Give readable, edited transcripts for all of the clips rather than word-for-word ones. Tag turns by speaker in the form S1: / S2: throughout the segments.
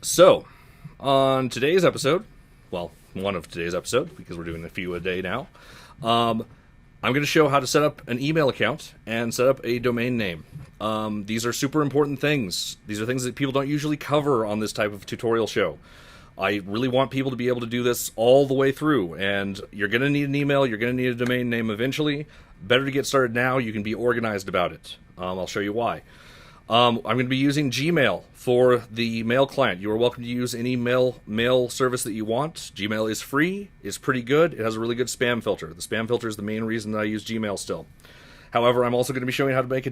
S1: So, on today's episode, well, one of today's episodes, because we're doing a few a day now, I'm going to show how to set up an email account and set up a domain name. These are super important things. These are things that people don't usually cover on this type of tutorial show. I really want people to be able to do this all the way through, and you're going to need an email, you're going to need a domain name eventually. Better to get started now, you can be organized about it. I'll show you why. I'm going to be using Gmail for the mail client. You are welcome to use any mail service that you want. Gmail is free, it's pretty good, it has a really good spam filter. The spam filter is the main reason that I use Gmail still. However, I'm also going to be showing how to make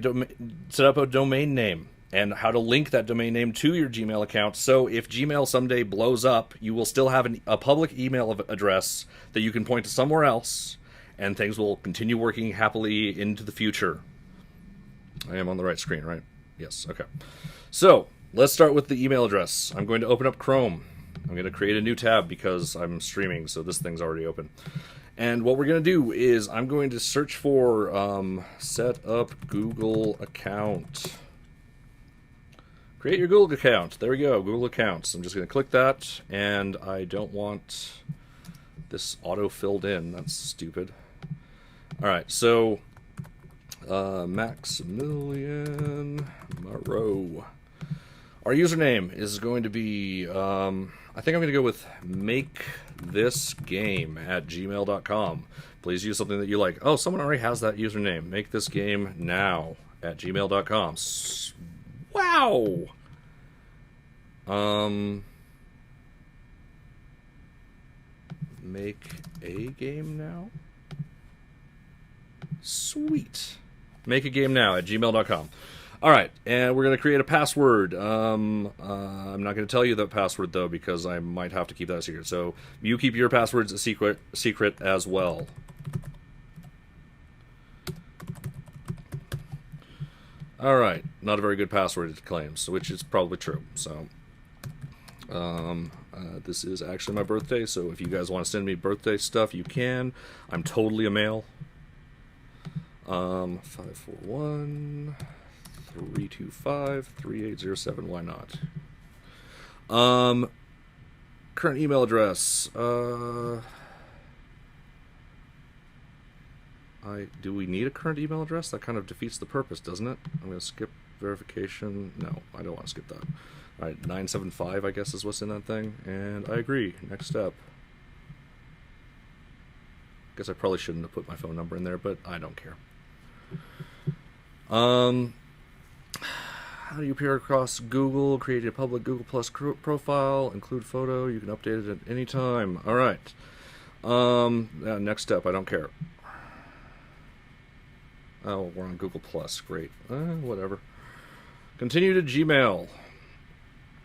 S1: set up a domain name and how to link that domain name to your Gmail account, so if Gmail someday blows up, you will still have a public email address that you can point to somewhere else, and things will continue working happily into the future. I am on the right screen, right? Yes, okay. So, let's start with the email address. I'm going to open up Chrome. I'm going to create a new tab because I'm streaming, so this thing's already open. And what we're going to do is I'm going to search for set up Google account. Create your Google account. There we go, Google accounts. I'm just going to click that, and I don't want this auto-filled in. That's stupid. Alright, so Maximilian Moreau. Our username is going to be, I think I'm going to go with makethisgame@gmail.com. Please use something that you like. Oh, someone already has that username. Makethisgamenow@gmail.com. Wow! Make a game now? Sweet. Make a game now at gmail.com. Alright, and we're going to create a password. I'm not going to tell you the password, though, because I might have to keep that a secret. So, you keep your passwords a secret as well. Alright, not a very good password, it claims, which is probably true. So, this is actually my birthday, so if you guys want to send me birthday stuff, you can. I'm totally a male. 541 325 3807. Why not? Current email address. Do we need a current email address? That kind of defeats the purpose, doesn't it? I'm going to skip verification. No, I don't want to skip that. Alright, 975, I guess, is what's in that thing. And I agree. Next step. Guess I probably shouldn't have put my phone number in there, but I don't care. How do you appear across Google? Create a public Google Plus profile. Include photo. You can update it at any time. Alright. Next step. I don't care. Oh, we're on Google Plus. Great. Whatever. Continue to Gmail.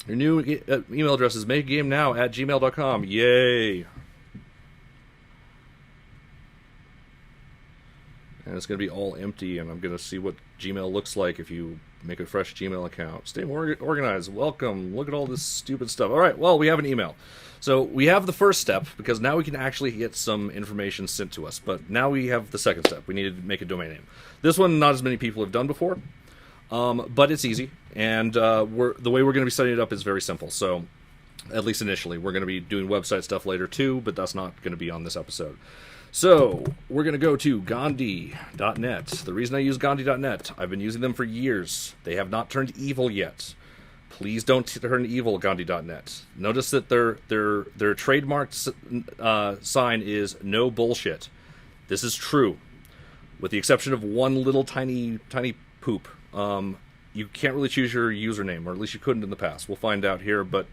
S1: Your new email address is makegamenow@gmail.com. Yay! And it's going to be all empty, and I'm going to see what Gmail looks like if you make a fresh Gmail account. Stay more organized. Welcome. Look at all this stupid stuff. Alright, well, we have an email. So we have the first step, because now we can actually get some information sent to us. But now we have the second step. We need to make a domain name. This one, not as many people have done before, but it's easy. And the way we're going to be setting it up is very simple. So, at least initially, we're going to be doing website stuff later too, but that's not going to be on this episode. So, we're going to go to Gandhi.net. The reason I use Gandhi.net, I've been using them for years. They have not turned evil yet. Please don't turn evil, Gandhi.net. Notice that their trademarked sign is no bullshit. This is true. With the exception of one little tiny poop. You can't really choose your username, or at least you couldn't in the past. We'll find out here, but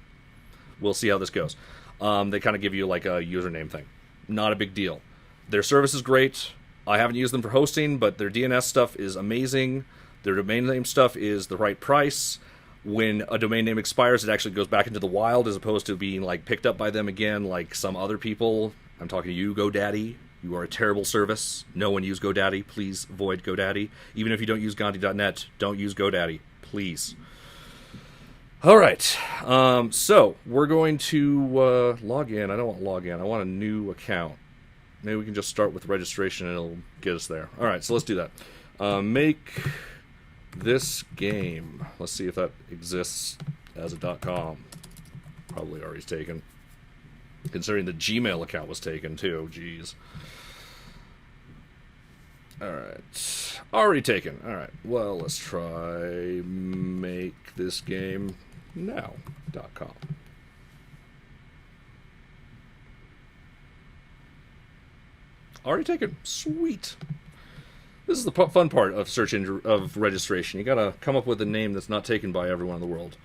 S1: we'll see how this goes. They kind of give you like a username thing. Not a big deal. Their service is great. I haven't used them for hosting, but their DNS stuff is amazing. Their domain name stuff is the right price. When a domain name expires, it actually goes back into the wild as opposed to being like picked up by them again like some other people. I'm talking to you, GoDaddy. You are a terrible service. No one use GoDaddy. Please avoid GoDaddy. Even if you don't use Gandhi.net, don't use GoDaddy. Please. Alright, so we're going to log in. I don't want log in. I want a new account. Maybe we can just start with registration and it'll get us there. Alright, so let's do that. Make this game. Let's see if that exists as a .com. Probably already taken. Considering the Gmail account was taken, too. Jeez. Alright. Already taken. Alright. Well, let's try make this game now.com. Already taken. Sweet. This is the fun part of search engine of registration. You gotta come up with a name that's not taken by everyone in the world.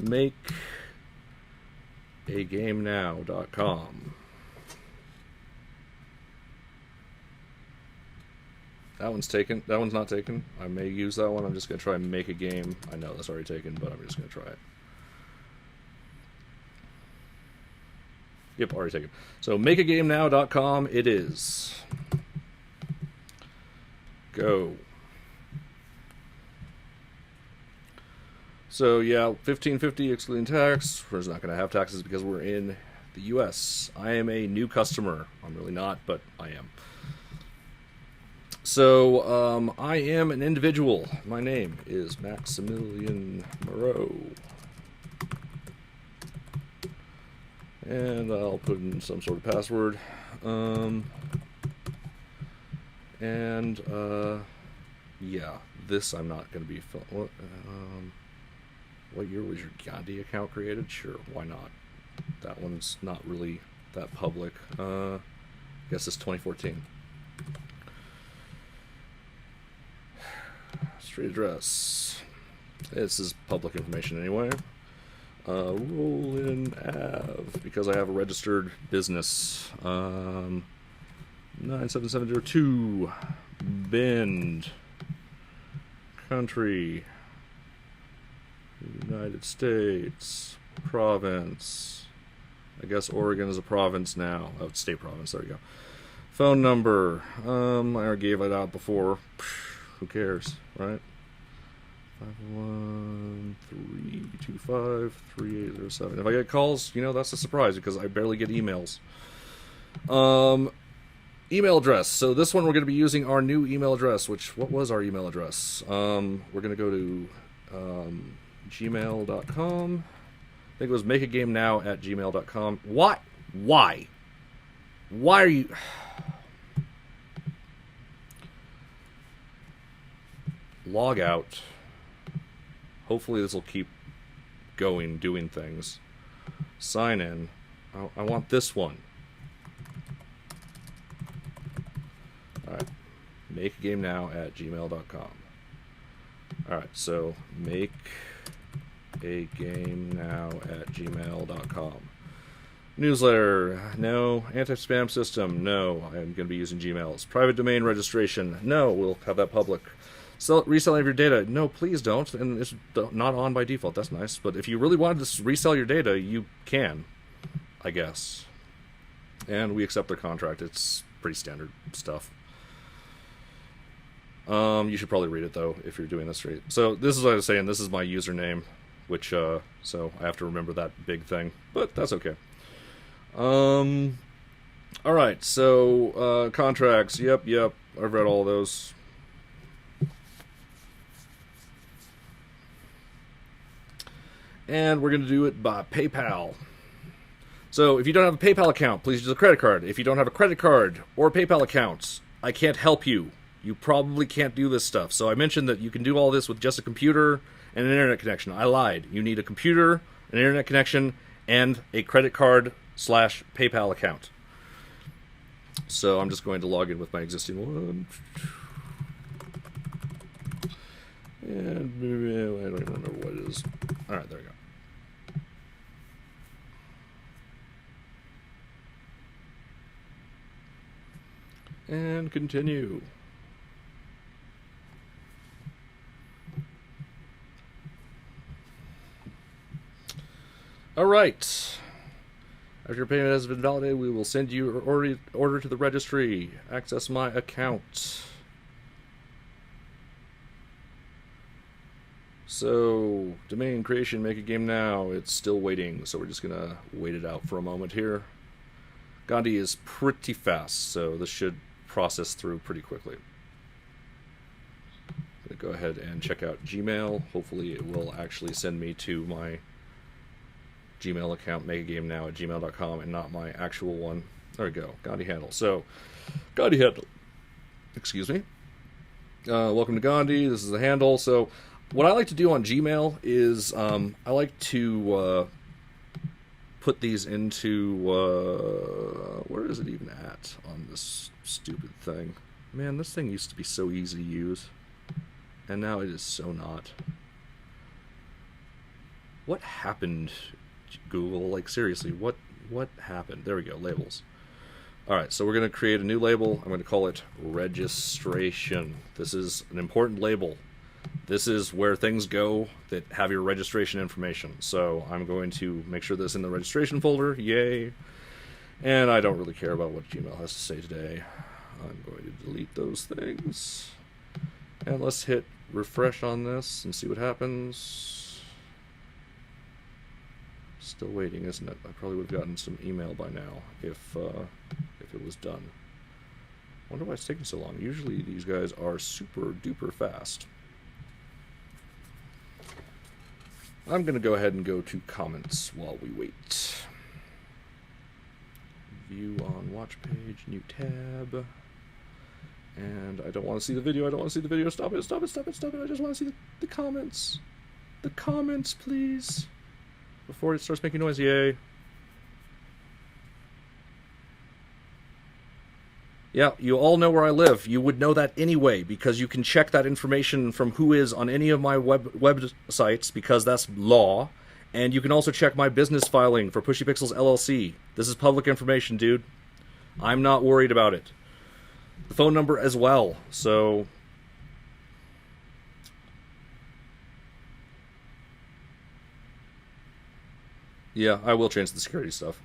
S1: MakeAGameNow.com. That one's taken. That one's not taken. I may use that one. I'm just gonna try and make a game. I know that's already taken, but I'm just gonna try it. Yep, already taken. So makeagamenow.com it is. Go. So yeah, $15.50 excluding tax. We're not going to have taxes because we're in the U.S. I am a new customer. I'm really not, but I am. So I am an individual. My name is Maximilian Moreau. And I'll put in some sort of password. Yeah, this I'm not going to be... what year was your Gandhi account created? Sure, why not? That one's not really that public. I guess it's 2014. Street address. This is public information anyway. Rollin Ave, because I have a registered business. 97702 Bend, country, United States, province. I guess Oregon is a province now. Oh, it's state province. There we go. Phone number. I already gave it out before. Who cares, right? 513253807. If I get calls, you know, that's a surprise because I barely get emails. Email address. So this one we're going to be using our new email address, what was our email address? We're going to go to gmail.com. I think it was makeagamenow@gmail.com. Why? Why are you... Log out. Hopefully this will keep going, doing things. Sign in. I want this one. Alright. makeagamenow@gmail.com. Alright, so makeagamenow@gmail.com. Newsletter, no. Anti-spam system, no. I'm going to be using Gmails. Private domain registration, no. We'll have that public. Reselling of your data, no, please don't. And it's not on by default. That's nice. But if you really wanted to resell your data, you can, I guess. And we accept their contract. It's pretty standard stuff. You should probably read it, though, if you're doing this right. So this is what I was saying. This is my username, which, so I have to remember that big thing. But that's okay. Alright, so, contracts. Yep. I've read all those. And we're going to do it by PayPal. So if you don't have a PayPal account, please use a credit card. If you don't have a credit card or PayPal account, I can't help you. You probably can't do this stuff. So I mentioned that you can do all this with just a computer and an internet connection. I lied. You need a computer, an internet connection, and a credit card / PayPal account. So I'm just going to log in with my existing one. And I don't even remember what it is. Alright, there we go. And continue. Alright. After your payment has been validated, we will send you your order to the registry. Access my account. So, domain creation, make a game now. It's still waiting, so we're just going to wait it out for a moment here. Gandhi is pretty fast, so this should process through pretty quickly. I'm going to go ahead and check out Gmail. Hopefully it will actually send me to my Gmail account, megagamenow@gmail.com, and not my actual one. There we go, Gandhi handle. So, Gandhi handle. Excuse me. Welcome to Gandhi. This is the handle. So, what I like to do on Gmail is I like to put these into where is it even at on this stupid thing? Man, this thing used to be so easy to use, and now it is so not. What happened, Google? Like, seriously, what happened? There we go, labels. Alright, so we're going to create a new label. I'm going to call it registration. This is an important label. This is where things go that have your registration information. So I'm going to make sure this is in the registration folder. Yay. And I don't really care about what Gmail has to say today. I'm going to delete those things. And let's hit refresh on this and see what happens. Still waiting, isn't it? I probably would have gotten some email by now if it was done. I wonder why it's taking so long. Usually these guys are super duper fast. I'm going to go ahead and go to comments while we wait. View on watch page, new tab. And I don't want to see the video, I don't want to see the video. Stop it, stop it, stop it, stop it. I just want to see the comments. The comments, please. Before it starts making noise, yay. Yeah, you all know where I live. You would know that anyway, because you can check that information from Whois on any of my websites, because that's law. And you can also check my business filing for Pushy Pixels LLC. This is public information, dude. I'm not worried about it. The phone number as well, so... yeah, I will change the security stuff.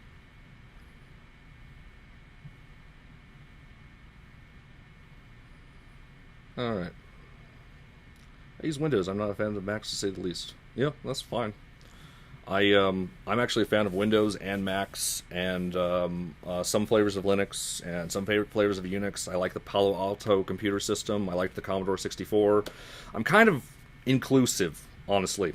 S1: Alright. I use Windows. I'm not a fan of Macs, to say the least. Yeah, that's fine. I'm actually a fan of Windows and Macs, and some flavors of Linux, and some favorite flavors of Unix. I like the Palo Alto computer system. I like the Commodore 64. I'm kind of inclusive, honestly.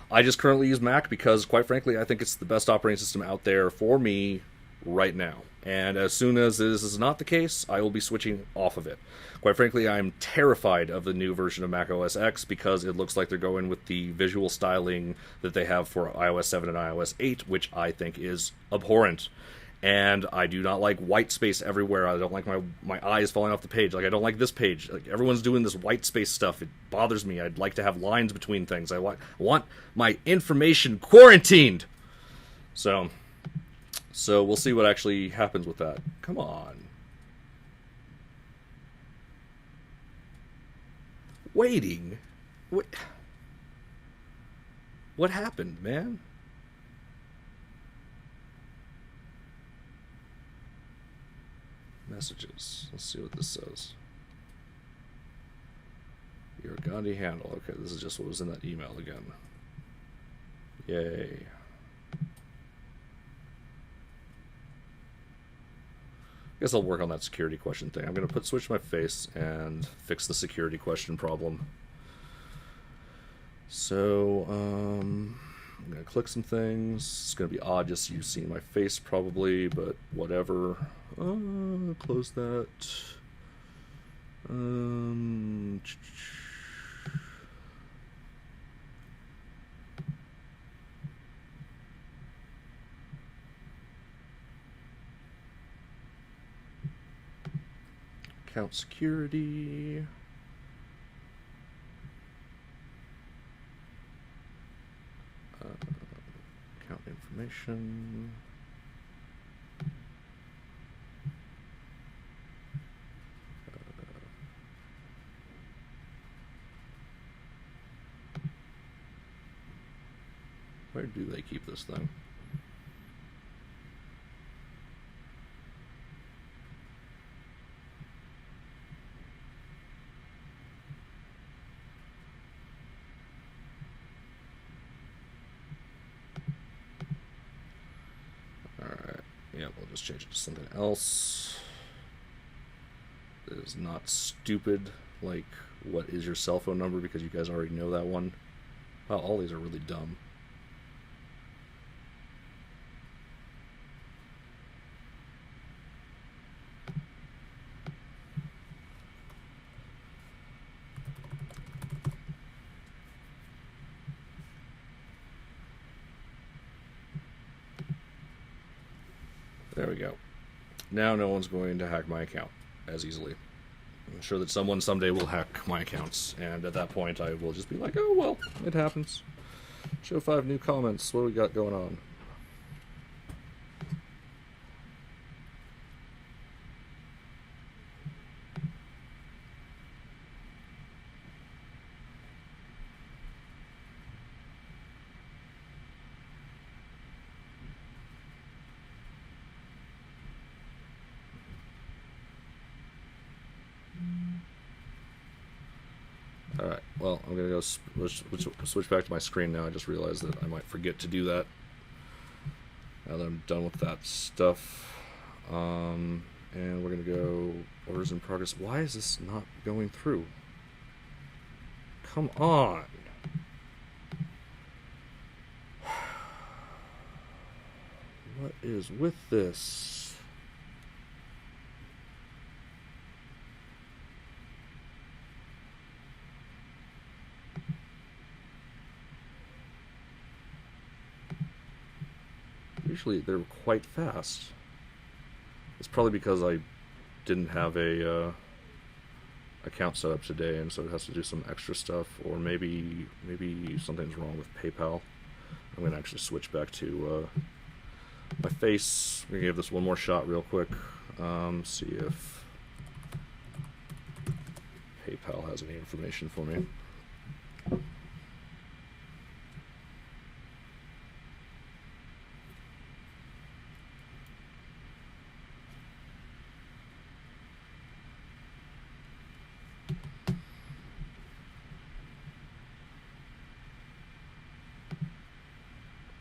S1: I just currently use Mac because, quite frankly, I think it's the best operating system out there for me right now. And as soon as this is not the case, I will be switching off of it. Quite frankly, I'm terrified of the new version of Mac OS X because it looks like they're going with the visual styling that they have for iOS 7 and iOS 8, which I think is abhorrent. And I do not like white space everywhere. I don't like my eyes falling off the page. Like, I don't like this page. Like, everyone's doing this white space stuff. It bothers me. I'd like to have lines between things. I want my information quarantined. So we'll see what actually happens with that. Come on. Waiting? What happened, man? Messages. Let's see what this says. Your Gandhi handle. Okay, this is just what was in that email again. Yay. I guess I'll work on that security question thing. I'm going to switch my face and fix the security question problem. So, I'm going to click some things. It's going to be odd just so you've seen my face probably, but whatever. Close that. Account security. Account information. Where do they keep this thing? Yeah, we'll just change it to something else. It is not stupid, like, what is your cell phone number, because you guys already know that one. Wow, all these are really dumb. There we go. Now no one's going to hack my account as easily. I'm sure that someone someday will hack my accounts, and at that point I will just be like, oh well, it happens. Show 5 new comments. What do we got going on? Alright, well, I'm going to go switch back to my screen now. I just realized that I might forget to do that now that I'm done with that stuff. And we're going to go orders in progress. Why is this not going through? Come on! What is with this? Usually they're quite fast. It's probably because I didn't have a account set up today, and so it has to do some extra stuff, or maybe something's wrong with PayPal. I'm gonna actually switch back to my face. We're gonna give this one more shot real quick. See if PayPal has any information for me.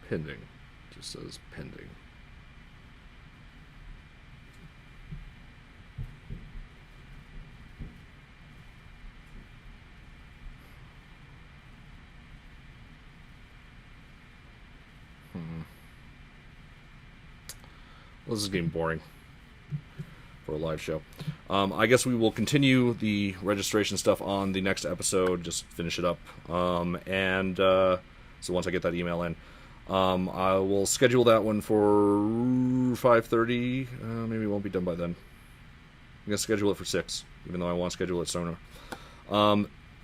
S1: Pending. Just says pending. Well, this is getting boring for a live show. I guess we will continue the registration stuff on the next episode. Just finish it up. So once I get that email in, I will schedule that one for 5:30. Maybe it won't be done by then. I'm going to schedule it for 6, even though I want to schedule it sooner.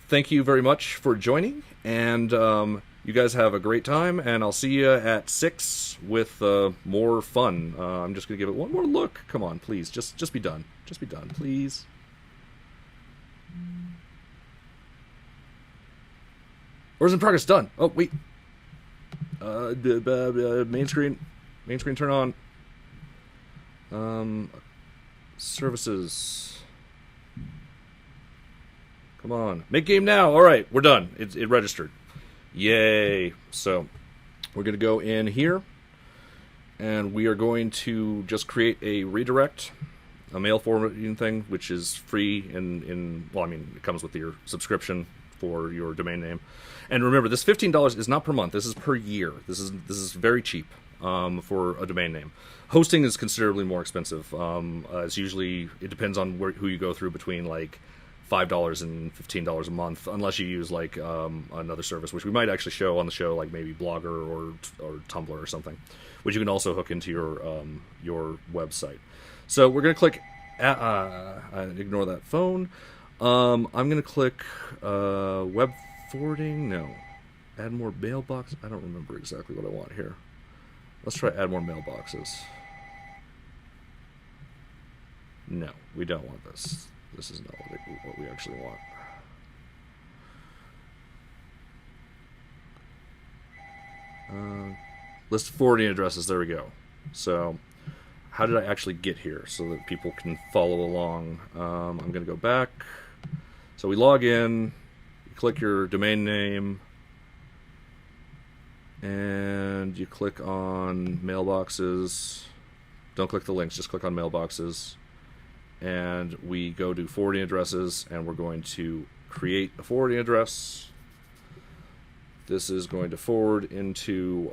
S1: Thank you very much for joining, and you guys have a great time, and I'll see you at 6 with more fun. I'm just going to give it one more look. Come on, please. Just be done. Just be done, please. Orders in progress, done. Oh, wait. Main screen turn on. Services. Come on, make game now. All right, we're done. It registered. Yay! So we're gonna go in here, and we are going to just create a redirect, a mail forwarding thing, which is free. Well, I mean, it comes with your subscription for your domain name. And remember, this $15 is not per month. This is per year. This is very cheap for a domain name. Hosting is considerably more expensive. It's usually, it depends on who you go through, between like $5 and $15 a month, unless you use like another service, which we might actually show on the show, like maybe Blogger or Tumblr or something, which you can also hook into your website. So we're gonna click. Ignore that phone. I'm gonna click web forwarding. No, add more mailbox. I don't remember exactly what I want here. Let's try add more mailboxes. No, we don't want this. This is not what we actually want. List of forwarding addresses. There we go. So, how did I actually get here so that people can follow along? I'm going to go back. So we log in. You click your domain name. And you click on mailboxes. Don't click the links, just click on mailboxes. And we go to forwarding addresses, and we're going to create a forwarding address. This is going to forward into,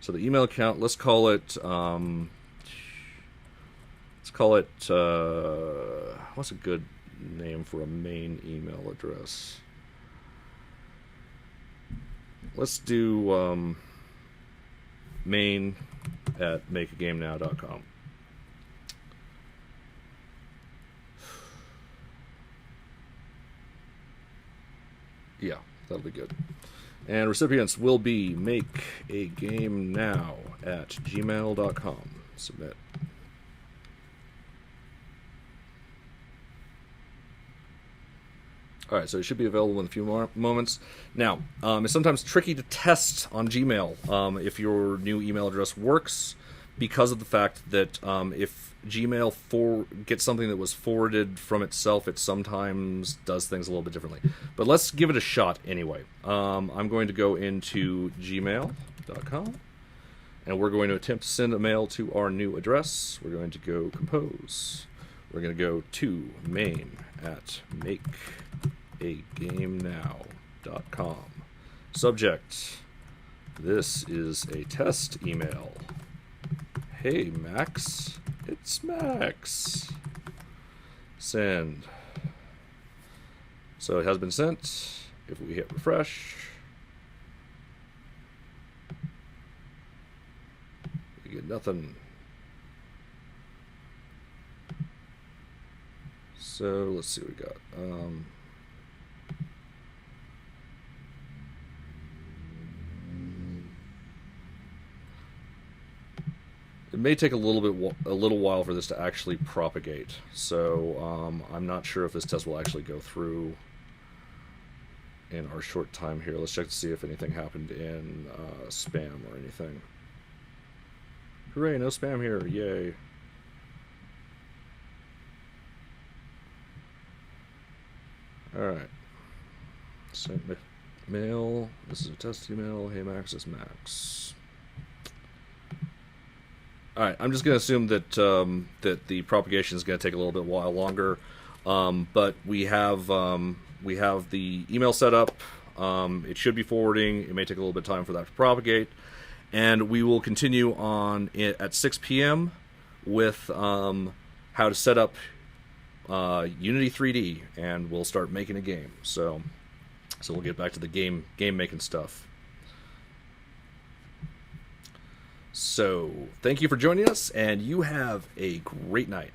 S1: so the email account, let's call it, what's a good name for a main email address? Let's do main at makeagamenow.com. Yeah, that'll be good. And recipients will be makeagamenow at gmail.com. Submit. All right, so it should be available in a few more moments. Now, it's sometimes tricky to test on Gmail if your new email address works, because of the fact that if Gmail gets something that was forwarded from itself, it sometimes does things a little bit differently. But let's give it a shot anyway. I'm going to go into gmail.com, and we're going to attempt to send a mail to our new address. We're going to go compose. We're going to go to main at makeagamenow.com. Subject: this is a test email. Hey Max, it's Max. Send. So it has been sent. If we hit refresh, we get nothing. So let's see what we got. It may take a little while for this to actually propagate. So I'm not sure if this test will actually go through in our short time here. Let's check to see if anything happened in spam or anything. Hooray! No spam here. Yay! Alright. Sent mail. This is a test email. Hey Max, it's Max. Alright, I'm just going to assume that that the propagation is going to take a little bit while longer. But we have the email set up. It should be forwarding. It may take a little bit of time for that to propagate. And we will continue on at 6 p.m. with how to set up Unity 3D, and we'll start making a game. So we'll get back to the game making stuff. So thank you for joining us, and you have a great night.